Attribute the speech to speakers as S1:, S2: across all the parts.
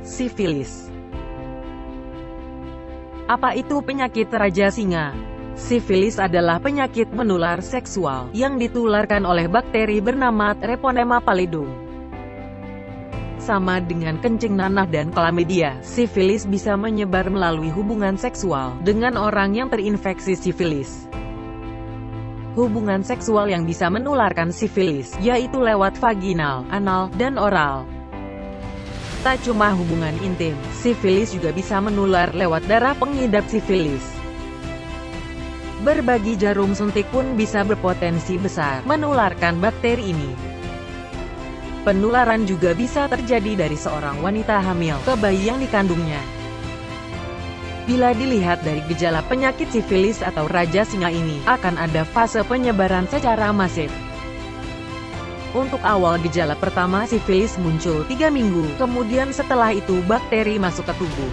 S1: Sifilis. Apa itu penyakit Raja Singa? Sifilis adalah penyakit menular seksual yang ditularkan oleh bakteri bernama Treponema pallidum. Sama dengan kencing nanah dan klamidia, sifilis bisa menyebar melalui hubungan seksual dengan orang yang terinfeksi sifilis. Hubungan seksual yang bisa menularkan sifilis, yaitu lewat vaginal, anal, dan oral. Tak cuma hubungan intim, sifilis juga bisa menular lewat darah pengidap sifilis. Berbagi jarum suntik pun bisa berpotensi besar menularkan bakteri ini. Penularan juga bisa terjadi dari seorang wanita hamil ke bayi yang dikandungnya. Bila dilihat dari gejala penyakit sifilis atau Raja Singa ini, akan ada fase penyebaran secara masif. Untuk awal gejala pertama sifilis muncul 3 minggu, kemudian setelah itu bakteri masuk ke tubuh.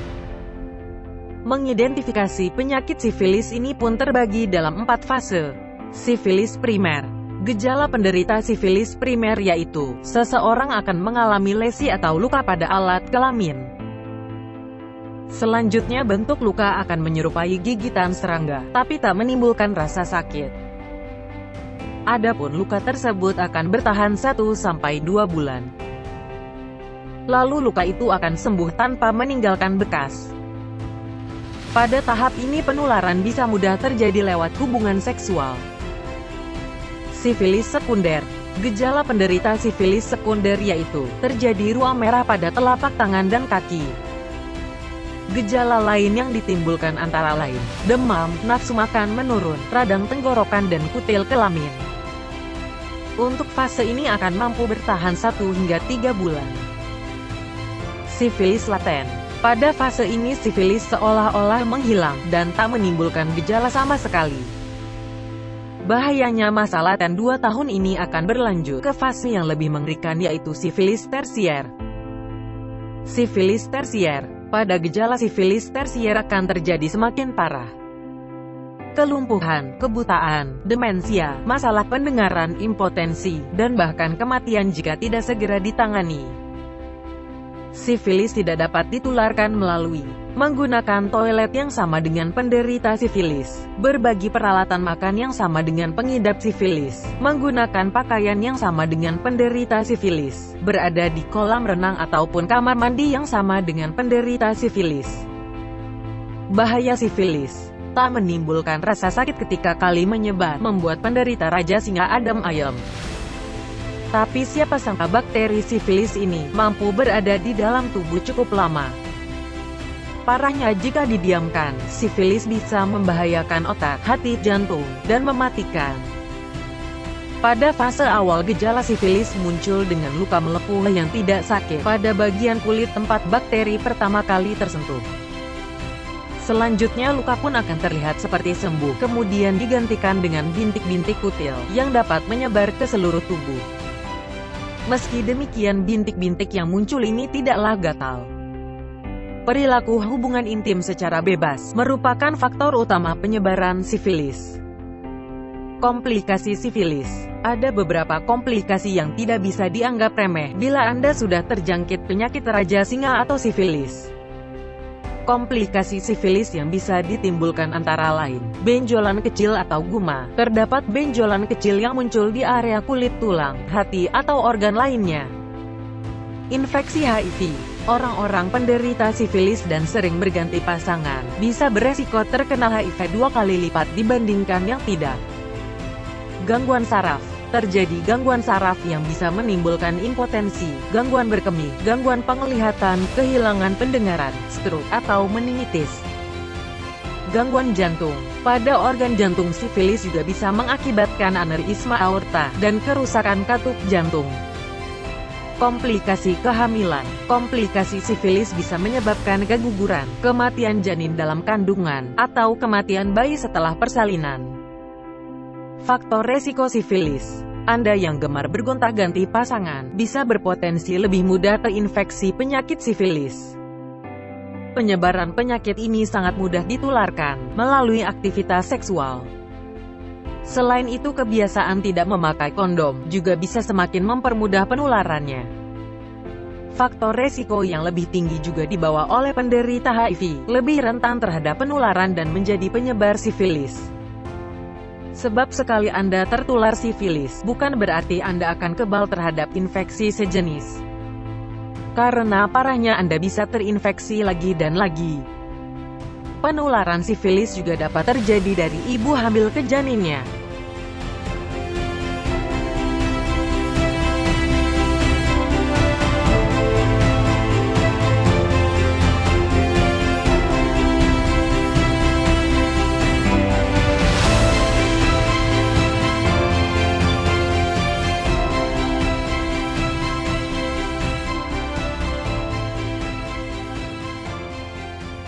S1: Mengidentifikasi penyakit sifilis ini pun terbagi dalam 4 fase. Sifilis primer. Gejala penderita sifilis primer yaitu, seseorang akan mengalami lesi atau luka pada alat kelamin. Selanjutnya bentuk luka akan menyerupai gigitan serangga, tapi tak menimbulkan rasa sakit. Adapun luka tersebut akan bertahan 1-2 bulan. Lalu luka itu akan sembuh tanpa meninggalkan bekas. Pada tahap ini penularan bisa mudah terjadi lewat hubungan seksual. Sifilis sekunder. Gejala penderita sifilis sekunder yaitu, terjadi ruam merah pada telapak tangan dan kaki. Gejala lain yang ditimbulkan antara lain, demam, nafsu makan menurun, radang tenggorokan dan kutil kelamin. Untuk fase ini akan mampu bertahan 1-3 bulan. Sifilis laten. Pada fase ini sifilis seolah-olah menghilang, dan tak menimbulkan gejala sama sekali. Bahayanya masa laten 2 tahun ini akan berlanjut ke fase yang lebih mengerikan yaitu sifilis tersier. Sifilis tersier. Pada gejala sifilis tersier akan terjadi semakin parah. Kelumpuhan, kebutaan, demensia, masalah pendengaran, impotensi, dan bahkan kematian jika tidak segera ditangani. Sifilis tidak dapat ditularkan melalui menggunakan toilet yang sama dengan penderita sifilis, berbagi peralatan makan yang sama dengan pengidap sifilis, menggunakan pakaian yang sama dengan penderita sifilis, berada di kolam renang ataupun kamar mandi yang sama dengan penderita sifilis. Bahaya sifilis. Tak menimbulkan rasa sakit ketika kali menyebar, membuat penderita Raja Singa adem ayem. Tapi siapa sangka bakteri sifilis ini mampu berada di dalam tubuh cukup lama. Parahnya jika didiamkan, sifilis bisa membahayakan otak, hati, jantung, dan mematikan. Pada fase awal gejala sifilis muncul dengan luka melepuh yang tidak sakit pada bagian kulit tempat bakteri pertama kali tersentuh. Selanjutnya luka pun akan terlihat seperti sembuh, kemudian digantikan dengan bintik-bintik kutil yang dapat menyebar ke seluruh tubuh. Meski demikian bintik-bintik yang muncul ini tidaklah gatal. Perilaku hubungan intim secara bebas merupakan faktor utama penyebaran sifilis. Komplikasi sifilis. Ada beberapa komplikasi yang tidak bisa dianggap remeh bila Anda sudah terjangkit penyakit Raja Singa atau sifilis. Komplikasi sifilis yang bisa ditimbulkan antara lain, benjolan kecil atau guma. Terdapat benjolan kecil yang muncul di area kulit tulang, hati, atau organ lainnya. Infeksi HIV. Orang-orang penderita sifilis dan sering berganti pasangan, bisa beresiko terkena HIV 2 kali lipat dibandingkan yang tidak. Gangguan saraf. Terjadi gangguan saraf yang bisa menimbulkan impotensi, gangguan berkemih, gangguan penglihatan, kehilangan pendengaran, stroke, atau meningitis. Gangguan jantung. Pada organ jantung sifilis juga bisa mengakibatkan aneurisma aorta, dan kerusakan katup jantung. Komplikasi kehamilan. Komplikasi sifilis bisa menyebabkan keguguran, kematian janin dalam kandungan, atau kematian bayi setelah persalinan. Faktor resiko sifilis. Anda yang gemar bergonta-ganti pasangan, bisa berpotensi lebih mudah terinfeksi penyakit sifilis. Penyebaran penyakit ini sangat mudah ditularkan melalui aktivitas seksual. Selain itu, kebiasaan tidak memakai kondom juga bisa semakin mempermudah penularannya. Faktor resiko yang lebih tinggi juga dibawa oleh penderita HIV, lebih rentan terhadap penularan dan menjadi penyebar sifilis. Sebab sekali Anda tertular sifilis, bukan berarti Anda akan kebal terhadap infeksi sejenis. Karena parahnya Anda bisa terinfeksi lagi dan lagi. Penularan sifilis juga dapat terjadi dari ibu hamil ke janinnya.